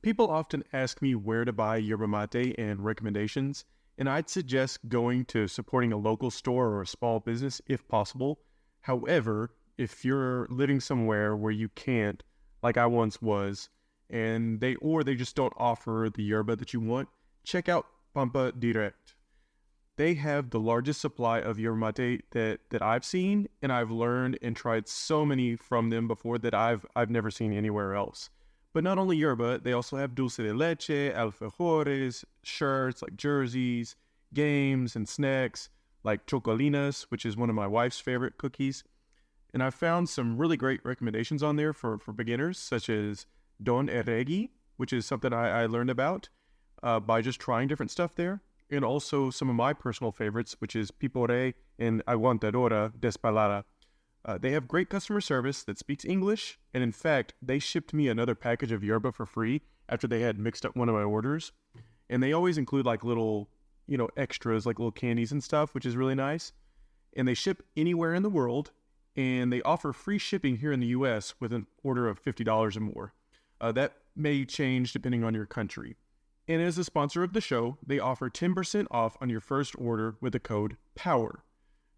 People often ask me where to buy yerba mate and recommendations, and I'd suggest going to supporting a local store or a small business if possible. However, if you're living somewhere where you can't, like I once was, and they just don't offer the yerba that you want, check out Pampa Direct. They have the largest supply of yerba mate that I've seen, and I've learned and tried so many from them before that I've never seen anywhere else. But not only yerba, they also have dulce de leche, alfajores, shirts like jerseys, games and snacks like chocolinas, which is one of my wife's favorite cookies. And I found some really great recommendations on there for beginners, such as Don Eregi, which is something I learned about by just trying different stuff there. And also some of my personal favorites, which is Pipore and Aguantadora Despalada. They have great customer service that speaks English, and in fact, they shipped me another package of yerba for free after they had mixed up one of my orders. And they always include like little, extras, like little candies and stuff, which is really nice. And they ship anywhere in the world, and they offer free shipping here in the U.S. with an order of $50 or more. That may change depending on your country. And as a sponsor of the show, they offer 10% off on your first order with the code POWER.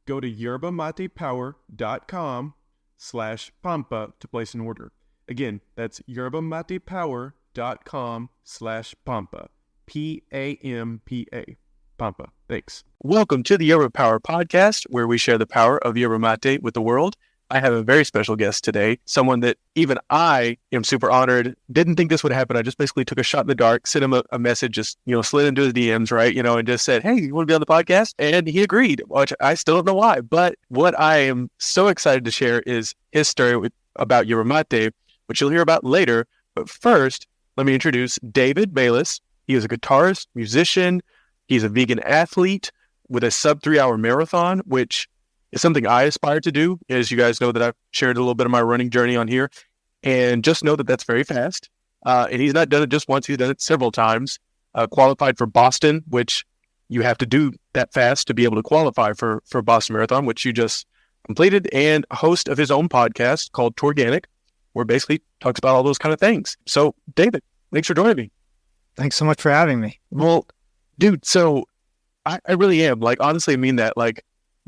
Go to yerbamatepower.com/pampa to place an order. Again, that's yerbamatepower.com/pampa. P-A-M-P-A. Pampa. Thanks. Welcome to the Yerba Power Podcast, where we share the power of yerba mate with the world. I have a very special guest today, someone that even I am super honored. Didn't think this would happen. I just basically took a shot in the dark, sent him a message, just, slid into his DMs, right? And just said, hey, you want to be on the podcast? And he agreed, which I still don't know why. But what I am so excited to share is his story about yerba mate, which you'll hear about later. But first, let me introduce David Bailis. He is a guitarist, musician. He's a vegan athlete with a sub 3-hour marathon, which is something I aspire to do. As you guys know that I've shared a little bit of my running journey on here, and just know that that's very fast. And he's not done it just once, he's done it several times. Qualified for Boston, which you have to do that fast to be able to qualify for Boston Marathon, which you just completed, and a host of his own podcast called Torganic, where basically talks about all those kind of things. So David, thanks for joining me. Thanks so much for having me. Well, dude, so I really am, honestly, I mean that,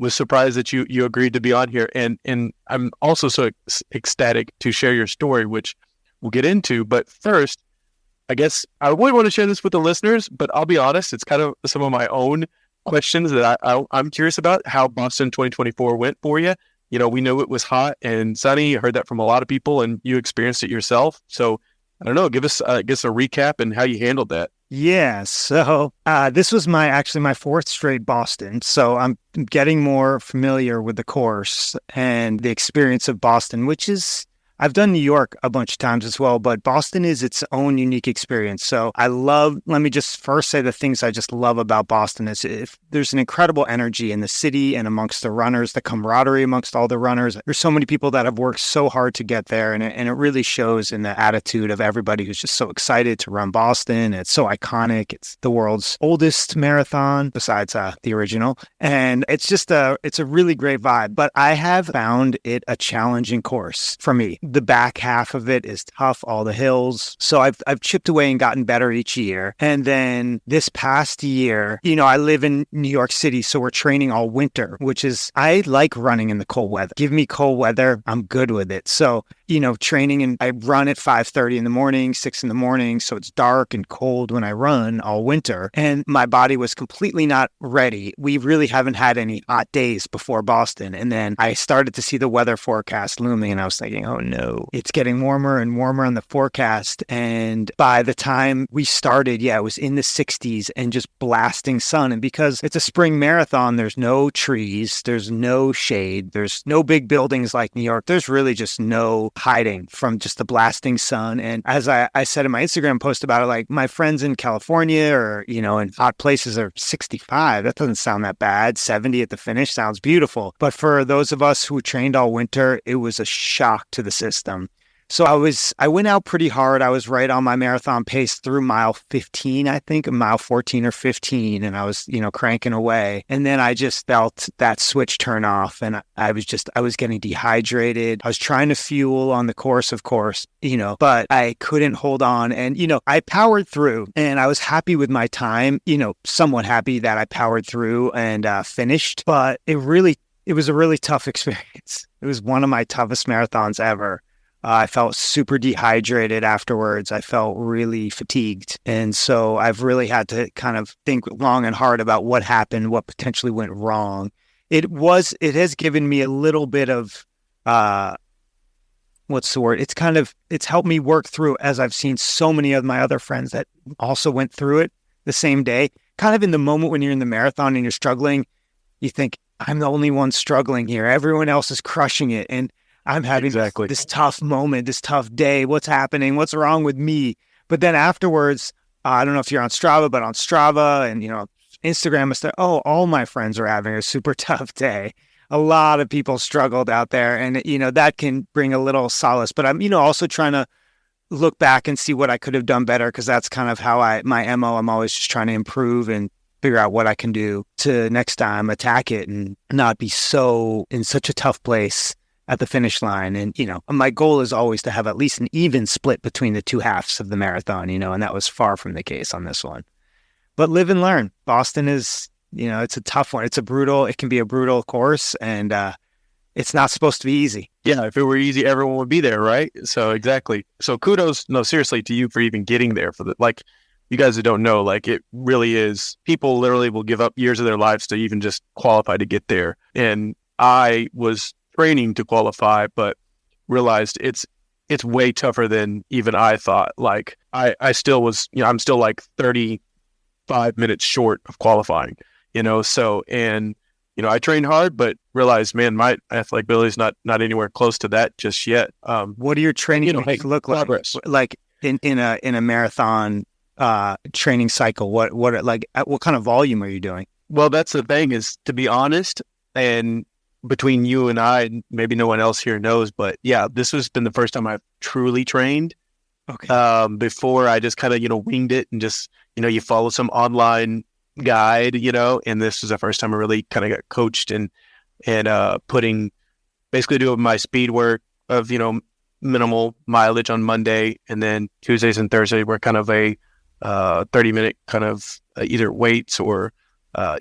was surprised that you agreed to be on here. And I'm also so ecstatic to share your story, which we'll get into. But first, I guess I really want to share this with the listeners, but I'll be honest, it's kind of some of my own questions that I'm curious about how Boston 2024 went for you. We know it was hot and sunny. I heard that from a lot of people, and you experienced it yourself. So I don't know, give us a recap and how you handled that. Yeah, so this was my fourth straight Boston. So I'm getting more familiar with the course and the experience of Boston, which is, I've done New York a bunch of times as well, but Boston is its own unique experience. So let me just first say the things I just love about Boston is if there's an incredible energy in the city and amongst the runners, the camaraderie amongst all the runners. There's so many people that have worked so hard to get there, and it really shows in the attitude of everybody who's just so excited to run Boston. It's so iconic. It's the world's oldest marathon besides the original. And it's a really great vibe, but I have found it a challenging course for me. The back half of it is tough, all the hills. So I've chipped away and gotten better each year. And then this past year, I live in New York City, so we're training all winter, which is, I like running in the cold weather. Give me cold weather, I'm good with it. So, training, and I run at 5:30 in the morning, 6 in the morning. So it's dark and cold when I run all winter. And my body was completely not ready. We really haven't had any hot days before Boston. And then I started to see the weather forecast looming, and I was thinking, oh no, it's getting warmer and warmer on the forecast. And by the time we started, it was in the 60s and just blasting sun. And because it's a spring marathon, there's no trees, there's no shade, there's no big buildings like New York. There's really just no hiding from just the blasting sun. And as I said in my Instagram post about it, my friends in California or, in hot places are 65. That doesn't sound that bad. 70 at the finish sounds beautiful. But for those of us who trained all winter, it was a shock to the system. So I went out pretty hard. I was right on my marathon pace through mile 15, I think, mile 14 or 15. And I was, cranking away. And then I just felt that switch turn off. And I was getting dehydrated. I was trying to fuel on the course, of course, but I couldn't hold on. And, I powered through and I was happy with my time, somewhat happy that I powered through and finished. But it was a really tough experience. It was one of my toughest marathons ever. I felt super dehydrated afterwards. I felt really fatigued. And so I've really had to kind of think long and hard about what happened, what potentially went wrong. It has given me a little bit of, what's the word? It's helped me work through, as I've seen so many of my other friends that also went through it the same day. Kind of in the moment when you're in the marathon and you're struggling, you think, I'm the only one struggling here. Everyone else is crushing it. And I'm having this tough moment, this tough day. What's happening? What's wrong with me? But then afterwards, I don't know if you're on Strava, but on Strava and, Instagram, all my friends are having a super tough day. A lot of people struggled out there and, that can bring a little solace. But I'm, also trying to look back and see what I could have done better because that's kind of how my MO, I'm always just trying to improve and figure out what I can do to next time attack it and not be in such a tough place at the finish line. And, my goal is always to have at least an even split between the two halves of the marathon, and that was far from the case on this one. But live and learn. Boston is, it's a tough one. It can be a brutal course and it's not supposed to be easy. Yeah, if it were easy, everyone would be there, right? So exactly. So kudos, no, seriously, to you for even getting there you guys that don't know, it really is, people literally will give up years of their lives to even just qualify to get there. And I was training to qualify, but realized it's way tougher than even I thought. I still was, I'm still 35 minutes short of qualifying, so, and, I trained hard, but realized, man, my athletic ability is not anywhere close to that just yet. What do your training look progress. Like in a marathon training cycle? What kind of volume are you doing? Well, that's the thing is, to be honest, and between you and I, maybe no one else here knows, but yeah, this has been the first time I've truly trained. Okay. Before I just kind of, winged it and just, you follow some online guide, and this was the first time I really kind of got coached and basically doing my speed work of, minimal mileage on Monday. And then Tuesdays and Thursdays were kind of a 30-minute kind of either weights or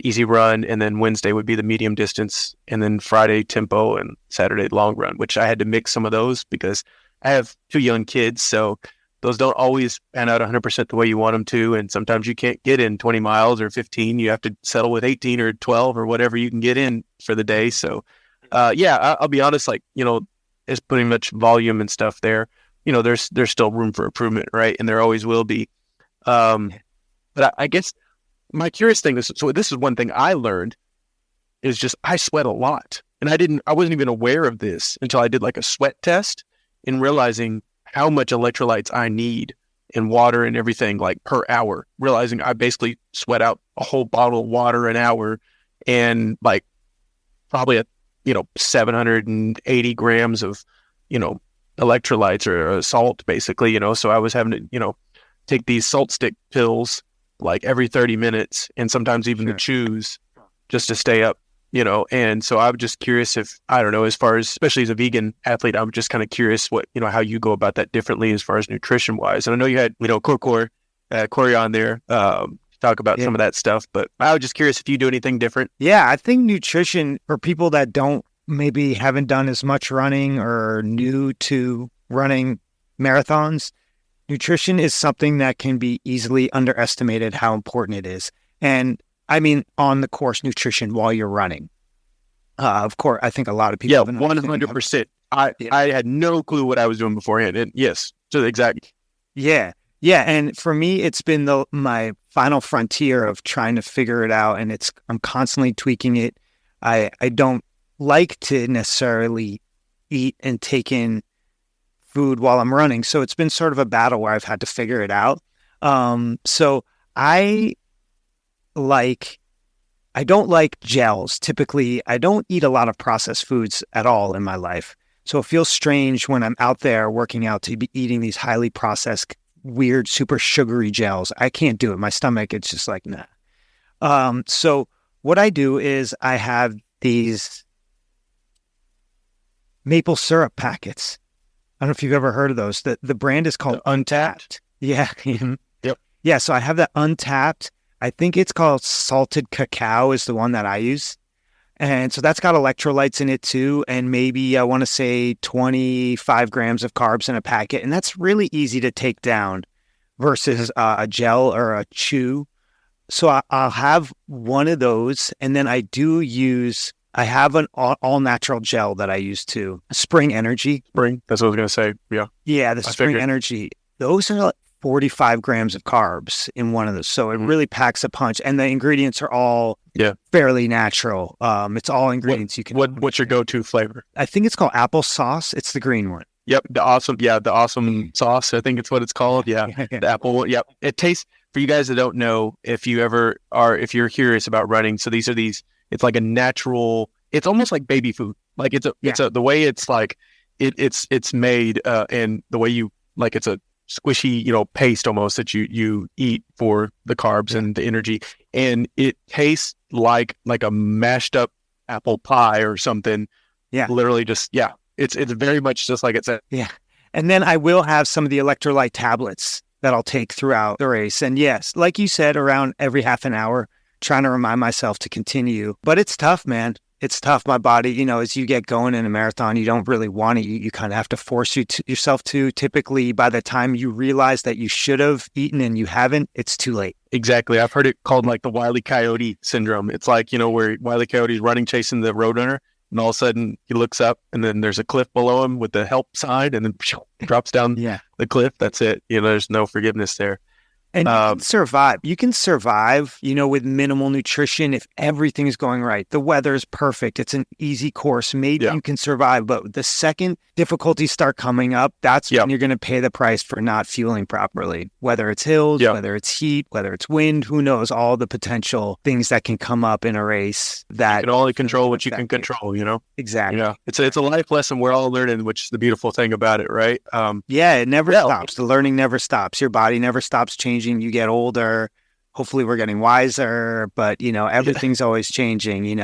easy run, and then Wednesday would be the medium distance, and then Friday tempo, and Saturday long run, which I had to mix some of those because I have 2 young kids, so those don't always pan out 100% the way you want them to, and sometimes you can't get in 20 miles or 15. You have to settle with 18 or 12 or whatever you can get in for the day. So, I'll be honest, it's pretty much volume and stuff there. There's still room for improvement, right? And there always will be. But I guess my curious thing is, so this is one thing I learned is just, I sweat a lot, and I wasn't even aware of this until I did a sweat test and realizing how much electrolytes I need in water and everything, per hour, realizing I basically sweat out a whole bottle of water an hour and probably 780 grams of, electrolytes or salt basically, so I was having to, take these salt stick pills every 30 minutes and sometimes even to choose just to stay up, and so I was just curious if, I don't know, as far as, especially as a vegan athlete, I'm just kind of curious what, how you go about that differently as far as nutrition wise. And I know you had, Corey on there, talk about some of that stuff, but I was just curious if you do anything different. Yeah, I think nutrition for people that maybe haven't done as much running or new to running marathons, nutrition is something that can be easily underestimated how important it is. And I mean, on the course, nutrition while you're running. Of course, I think a lot of people. Yeah, 100%. I had no clue what I was doing beforehand. And yes, so exactly. Yeah. And for me, it's been my final frontier of trying to figure it out. And I'm constantly tweaking it. I don't like to necessarily eat and take in food while I'm running. So it's been sort of a battle where I've had to figure it out. So I don't like gels. Typically, I don't eat a lot of processed foods at all in my life. So it feels strange when I'm out there working out to be eating these highly processed, weird, super sugary gels. I can't do it. My stomach, it's just like, nah. So what I do is I have these maple syrup packets. I don't know if you've ever heard of those. The brand is called Untapped. Yeah. Yep. Yeah. So I have that Untapped. I think it's called salted cacao is the one that I use. And so that's got electrolytes in it too. And maybe I want to say 25 grams of carbs in a packet. And that's really easy to take down versus a gel or a chew. So I'll have one of those. And then I have an all natural gel that I use too. Spring Energy. Spring. That's what I was going to say. Yeah. Yeah. The Spring Energy. Those are like 45 grams of carbs in one of those. So it really packs a punch. And the ingredients are all fairly natural. It's all ingredients you can. What's your go-to flavor? I think it's called applesauce. It's the green one. Yep. The awesome sauce. I think it's what it's called. Yeah. The apple. Yep. It tastes, for you guys that don't know, if you're curious about running. So it's like a natural, it's almost like baby food. Like the way it's like, it's made, and the way you, like, it's a squishy, paste almost that you eat for the carbs and the energy. And it tastes like a mashed up apple pie or something. Yeah. Literally just, it's very much just like it's a. Yeah. And then I will have some of the electrolyte tablets that I'll take throughout the race. And yes, like you said, around every half an hour, trying to remind myself to continue. But it's tough, man. It's tough. My body, as you get going in a marathon, you don't really want to eat. You kind of have to force yourself to. Typically, by the time you realize that you should have eaten and you haven't, it's too late. Exactly. I've heard it called like the Wile E. Coyote syndrome. It's like, where Wile E. Coyote's running, chasing the roadrunner, and all of a sudden he looks up and then there's a cliff below him with the help sign, and then drops down the cliff. That's it. There's no forgiveness there. And you can survive, with minimal nutrition if everything's going right. The weather is perfect. It's an easy course. Maybe you can survive. But the second difficulties start coming up, that's when you're going to pay the price for not fueling properly. Whether it's hills, whether it's heat, whether it's wind, who knows, all the potential things that can come up in a race that... You can only control what you can control, Exactly. Yeah. It's a life lesson we're all learning, which is the beautiful thing about it, right? It never stops. The learning never stops. Your body never stops changing. You get older. Hopefully we're getting wiser, but everything's always changing,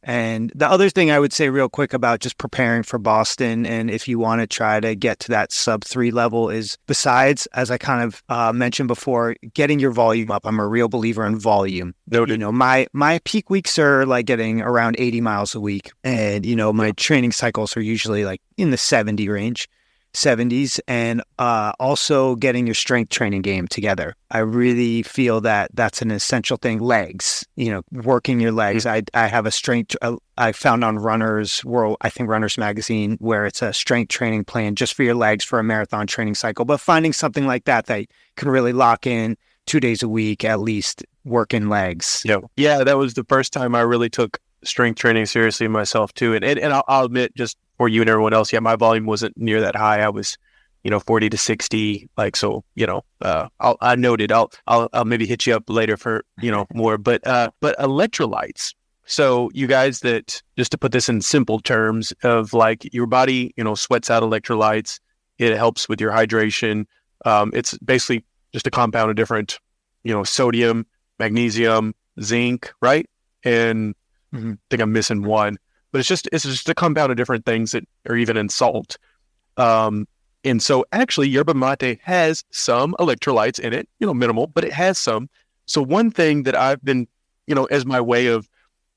And the other thing I would say real quick about just preparing for Boston, and if you want to try to get to that sub-3 level, is besides, as I kind of mentioned before, getting your volume up. I'm a real believer in volume. Noted. My peak weeks are like getting around 80 miles a week. And, my training cycles are usually like in the 70s, and also getting your strength training game together. I really feel that that's an essential thing. Legs, working your legs. Mm-hmm. I have a strength, I found on Runner's World, I think Runner's Magazine, where it's a strength training plan just for your legs for a marathon training cycle. But finding something like that can really lock in 2 days a week, at least working legs. Yeah, that was the first time I really took strength training seriously myself too. And I'll admit, just for you and everyone else, my volume wasn't near that high. I was, 40 to 60. Like, so, I noted, I'll maybe hit you up later for, more, but electrolytes. So you guys, that just to put this in simple terms of like your body, sweats out electrolytes. It helps with your hydration. It's basically just a compound of different, sodium, magnesium, zinc, right? And I think I'm missing one. But it's just a compound of different things that are even in salt. And so actually Yerba Mate has some electrolytes in it, minimal, but it has some. So one thing that I've been, as my way of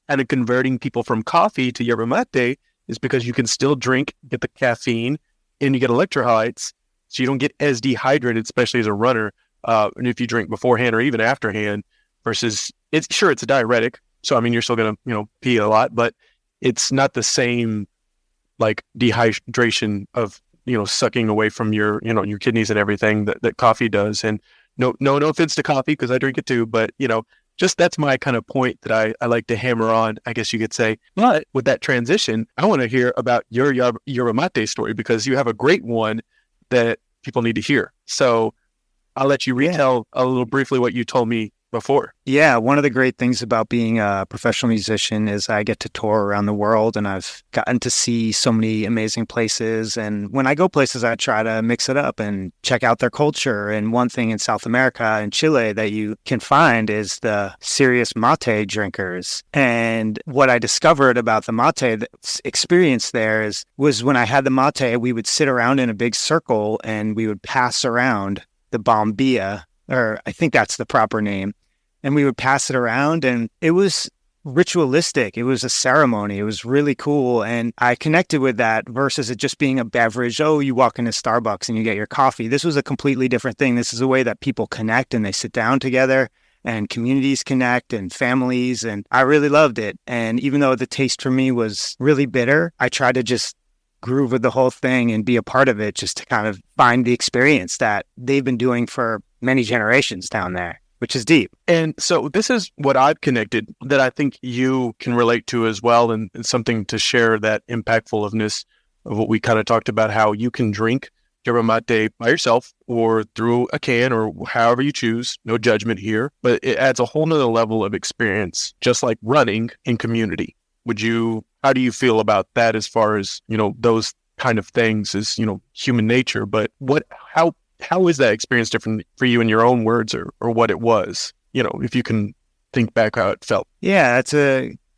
kind of converting people from coffee to Yerba Mate is because you can still get the caffeine, and you get electrolytes. So you don't get as dehydrated, especially as a runner. And if you drink beforehand or even afterhand, versus it's a diuretic. So, you're still going to, pee a lot, but it's not the same like dehydration of, sucking away from your, your kidneys and everything that coffee does. And no offense to coffee, because I drink it too, but, just that's my kind of point that I like to hammer on, I guess you could say. But with that transition, I want to hear about your Yerba Mate story, because you have a great one that people need to hear. So I'll let you retell a little briefly what you told me before. Yeah, one of the great things about being a professional musician is I get to tour around the world, and I've gotten to see so many amazing places. And when I go places, I try to mix it up and check out their culture. And one thing in South America, in Chile, that you can find is the serious mate drinkers. And what I discovered about the mate experience there was when I had the mate, we would sit around in a big circle and we would pass around the bombilla, or I think that's the proper name. And we would pass it around, and it was ritualistic. It was a ceremony. It was really cool. And I connected with that versus it just being a beverage. Oh, you walk into Starbucks and you get your coffee. This was a completely different thing. This is a way that people connect and they sit down together and communities connect and families. And I really loved it. And even though the taste for me was really bitter, I tried to just groove with the whole thing and be a part of it, just to kind of find the experience that they've been doing for many generations down there, which is deep. And so this is what I've connected that I think you can relate to as well, and something to share that impactfulness of what we kind of talked about, how you can drink yerba mate by yourself or through a can or however you choose. No judgment here, but it adds a whole nother level of experience, just like running in community. How do you feel about that as far as, those kind of things is, human nature, but how is that experience different for you in your own words or what it was, if you can think back how it felt? Yeah,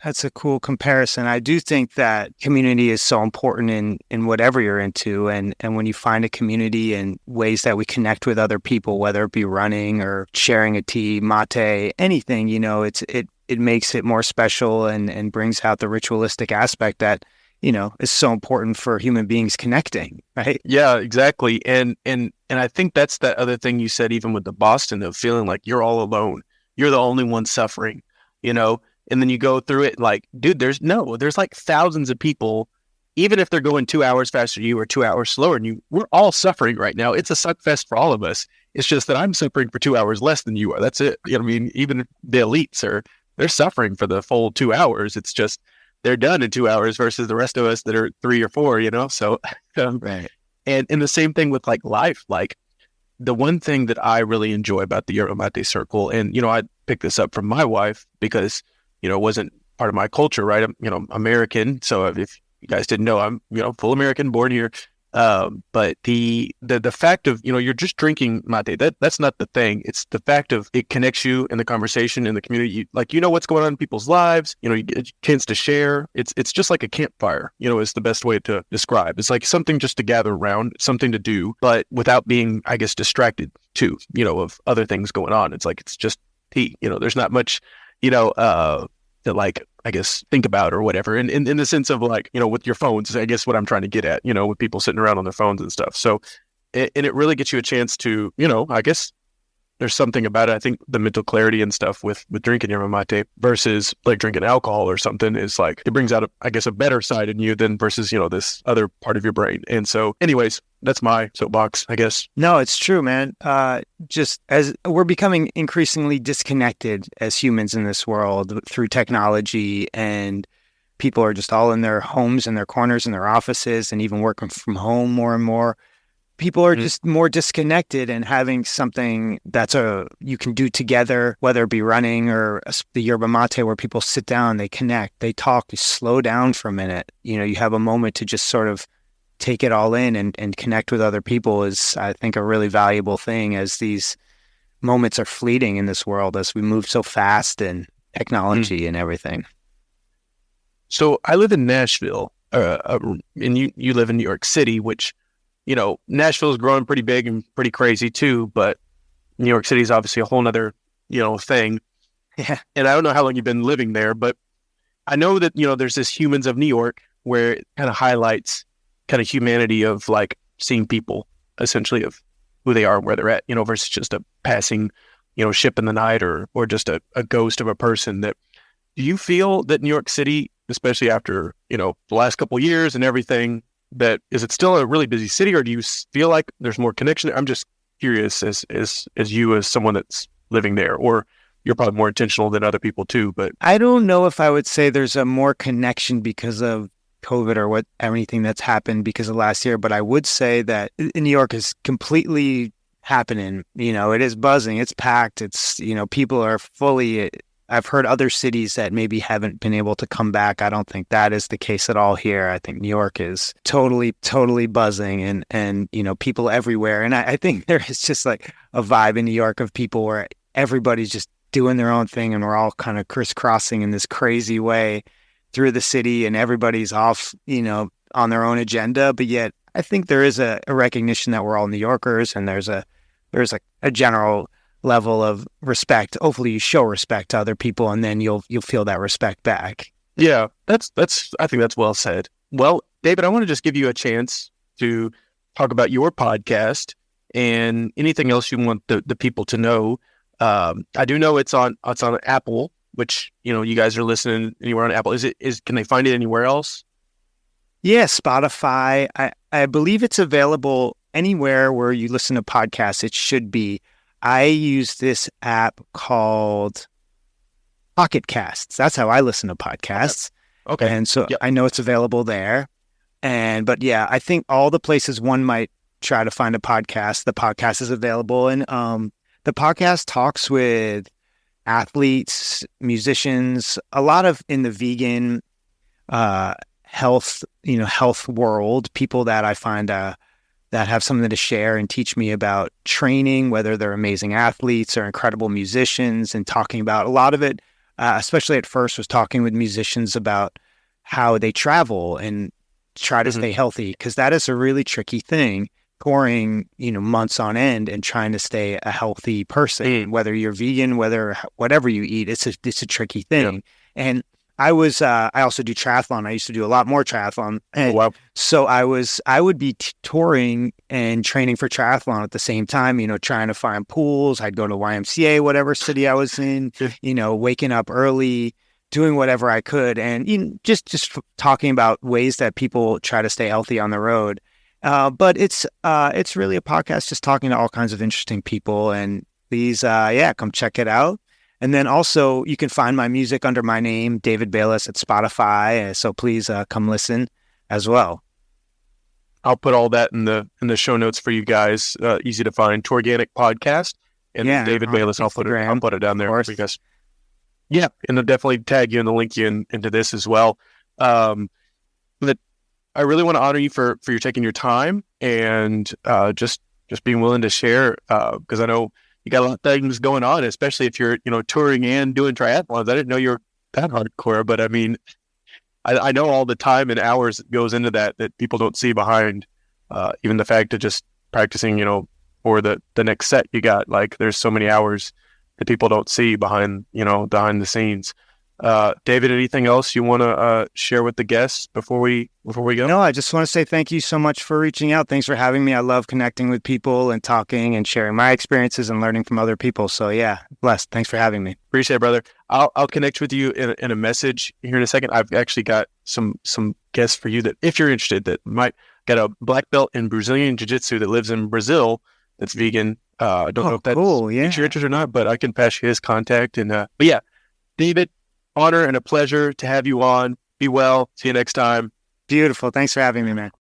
that's a cool comparison. I do think that community is so important in whatever you're into. And when you find a community and ways that we connect with other people, whether it be running or sharing a tea, mate, anything, it makes it more special and brings out the ritualistic aspect that, is so important for human beings connecting, right? Yeah, exactly. And I think that's that other thing you said, even with the Boston, of feeling like you're all alone. You're the only one suffering, and then you go through it like, dude, there's like thousands of people, even if they're going 2 hours faster than you or 2 hours slower than you, we're all suffering right now. It's a suck fest for all of us. It's just that I'm suffering for 2 hours less than you are. That's it. You know what I mean? Even the elites they're suffering for the full 2 hours. It's just, they're done in 2 hours versus the rest of us that are 3 or 4, so, right. And the same thing with like life, like the one thing that I really enjoy about the Yerba Mate circle, and, I picked this up from my wife because, it wasn't part of my culture, right? I'm, American. So if you guys didn't know, I'm, full American, born here. But the fact of, you're just drinking mate, that's not the thing. It's the fact of it connects you in the conversation, in the community. What's going on in people's lives, you get a chance to share. It's just like a campfire, is the best way to describe. It's like something just to gather around, something to do, but without being, I guess, distracted too, of other things going on. It's like, it's just tea, there's not much, to like, I guess, think about or whatever. And in the sense of like, with your phones, I guess what I'm trying to get at, with people sitting around on their phones and stuff. So, and it really gets you a chance to, I guess there's something about it. I think the mental clarity and stuff with drinking yerba mate versus like drinking alcohol or something is like, it brings out, a better side in you than versus, this other part of your brain. And so anyways, that's my soapbox, I guess. No, it's true, man. Just as we're becoming increasingly disconnected as humans in this world through technology, and people are just all in their homes and their corners and their offices and even working from home more and more. People are just more disconnected, and having something that's you can do together, whether it be running or the yerba mate, where people sit down, they connect, they talk, they slow down for a minute. You have a moment to just sort of take it all in and connect with other people is, I think, a really valuable thing, as these moments are fleeting in this world as we move so fast and technology and everything. So I live in Nashville, and you live in New York City, which, Nashville's growing pretty big and pretty crazy too, but New York City is obviously a whole nother, thing. Yeah. And I don't know how long you've been living there, but I know that, there's this Humans of New York where it kind of highlights kind of humanity of like seeing people essentially of who they are and where they're at, versus just a passing, ship in the night or just a ghost of a person. That, do you feel that New York City, especially after, the last couple of years and everything, that is it still a really busy city, or do you feel like there's more connection? I'm just curious as you, as someone that's living there, or you're probably more intentional than other people too, but I don't know if I would say there's a more connection because of COVID or anything that's happened because of last year, but I would say that New York is completely happening. It is buzzing. It's packed. It's, people are fully. I've heard other cities that maybe haven't been able to come back. I don't think that is the case at all here. I think New York is totally, totally buzzing and people everywhere. And I think there is just like a vibe in New York of people where everybody's just doing their own thing and we're all kind of crisscrossing in this crazy way through the city and everybody's off, on their own agenda. But yet I think there is a recognition that we're all New Yorkers and there's a general level of respect. Hopefully you show respect to other people and then you'll feel that respect back. Yeah, I think that's well said. Well, David, I want to just give you a chance to talk about your podcast and anything else you want the people to know. I do know it's on Apple, which, you guys are listening anywhere on Apple. Can they find it anywhere else? Yeah, Spotify. I believe it's available anywhere where you listen to podcasts. It should be. I use this app called Pocket Casts. That's how I listen to podcasts. Okay. And so I know it's available there. But yeah, I think all the places one might try to find a podcast, the podcast is available. And the podcast talks with athletes, musicians, a lot of in the vegan health world, people that I find that have something to share and teach me about training, whether they're amazing athletes or incredible musicians, and talking about a lot of it, especially at first, was talking with musicians about how they travel and try to stay healthy, because that is a really tricky thing, touring, months on end and trying to stay a healthy person, whether you're vegan, whatever you eat, it's a tricky thing. Yeah. And I also do triathlon. I used to do a lot more triathlon. And so I would be touring and training for triathlon at the same time, trying to find pools. I'd go to YMCA, whatever city I was in, waking up early, doing whatever I could. And just talking about ways that people try to stay healthy on the road. But it's really a podcast just talking to all kinds of interesting people. And please, come check it out. And then also you can find my music under my name, David Bailis, at Spotify. So please come listen as well. I'll put all that in the show notes for you guys. Easy to find. Torganic Podcast and David Bailis. I'll put it down there for you guys. Yeah, and I'll definitely tag you and link you into this as well. But I really want to honor you for your taking your time and just being willing to share, because I know you got a lot of things going on, especially if you're, touring and doing triathlons. I didn't know you're that hardcore, but I mean, I know all the time and hours that goes into that people don't see behind, even the fact of just practicing, for the next set you got. Like, there's so many hours that people don't see behind the scenes. David, anything else you want to share with the guests before we go? No, I just want to say thank you so much for reaching out. Thanks for having me. I love connecting with people and talking and sharing my experiences and learning from other people. So yeah, blessed. Thanks for having me. Appreciate it, brother. I'll connect with you in a message here in a second. I've actually got some guests for you that, if you're interested, that might got a black belt in Brazilian Jiu-Jitsu that lives in Brazil that's vegan. I don't know if that's cool. Yeah. If you're interested or not, but I can pass you his contact. And but yeah, David, honor and a pleasure to have you on. Be well. See you next time. Beautiful. Thanks for having me, man.